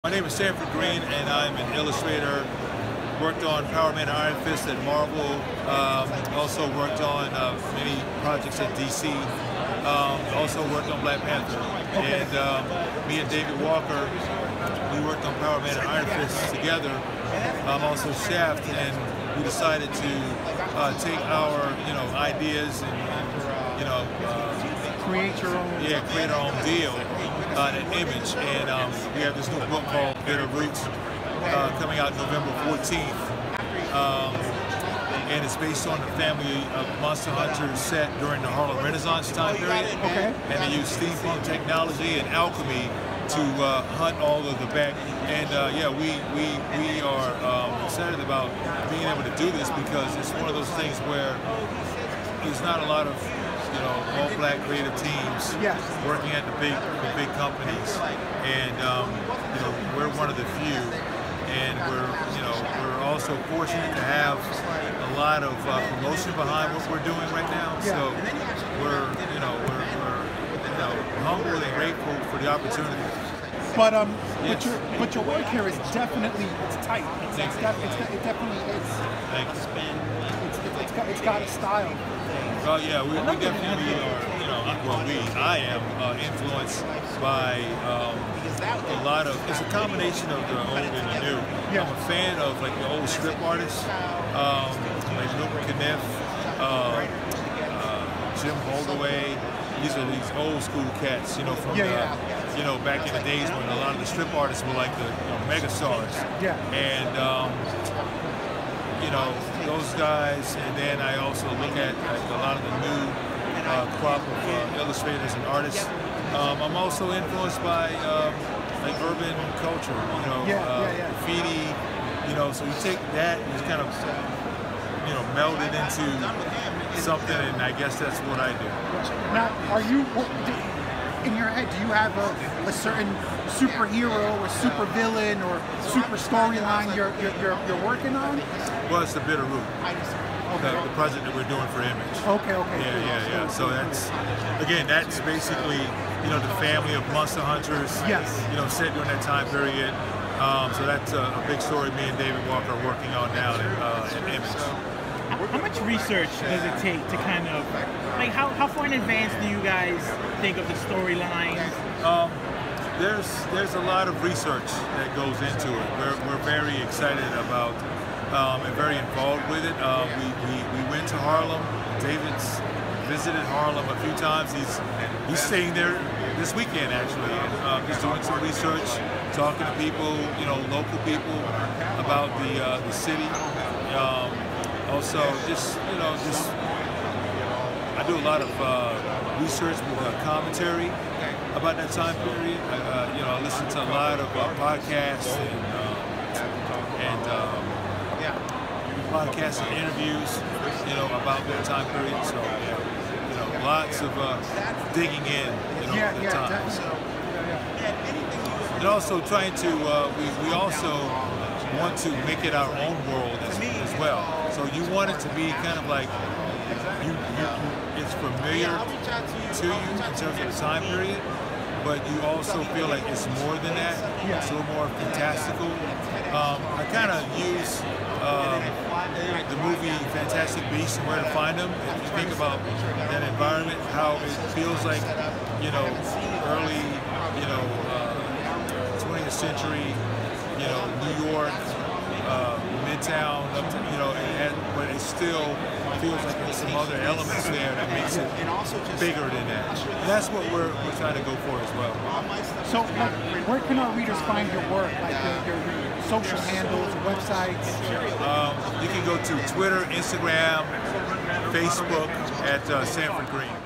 My name is Sanford and I'm an illustrator. Worked on Power Man and Iron Fist at Marvel. Also worked on many projects at DC. Also worked on Black Panther. Okay. And me and David Walker, we worked on Power Man and Iron Fist together. Also Shaft, and we decided to take our ideas and create your own. Yeah, create our own deal, an image, and we have this new book called Bitter Roots coming out November 14th, and it's based on the family of monster hunters set during the Harlem Renaissance time period. Okay. And they use steampunk technology and alchemy to hunt all of the back. And yeah, we are excited about being able to do this because it's one of those things where there's not a lot of all black creative teams working at the big companies, and we're one of the few, and we're also fortunate to have a lot of promotion behind what we're doing right now. So we're humble and grateful for the opportunity. But Yes. but your work here is definitely tight. Thank you. It definitely is. Thank you. It's got a style. Oh yeah, we definitely are. I am influenced by a lot of. It's a combination of the old and the new. I'm a fan of like the old strip artists, like Luke Kniff, Jim Holdaway. These are these old school cats, from back in the days when a lot of the strip artists were like the mega stars. Yeah. And those guys, and then I also look at a lot of the new crop of illustrators and artists. I'm also influenced by like urban culture, graffiti, so you take that and just kind of meld it into something, and I guess that's what I do. Now, are you in your head? Do you have a certain superhero or super villain or super storyline you're working on? Well, it's the Bitter Root, the project that we're doing for Image. Okay. Yeah. So that's basically the family of monster hunters. Yes. Set during that time period. So that's a big story me and David Walker are working on now at Image. How much research does it take to kind of, like, how far in advance do you guys think of the storylines? There's a lot of research that goes into it. We're very excited about and very involved with it. We went to Harlem. David's visited Harlem a few times. He's staying there this weekend actually, and he's doing some research, talking to people, local people about the city. Also, I do a lot of research with commentary about that time period. I listen to a lot of podcasts and interviews, about that time period. So, lots of digging in, at the time. So. And also trying to, we also want to make it our own world as well. So you want it to be kind of like it's familiar to you in terms of the time period, but you also feel like it's more than that. It's a little more fantastical. I kind of use the movie Fantastic Beasts and Where to Find Them. If you think about that environment, how it feels like, early, 20th century, New York, Midtown, but it still feels like there's some other elements there that makes it bigger than that. And that's what we're trying to go for as well. So, where can our readers find your work? Like your social handles, websites? You can go to Twitter, Instagram, Facebook at Sanford Green.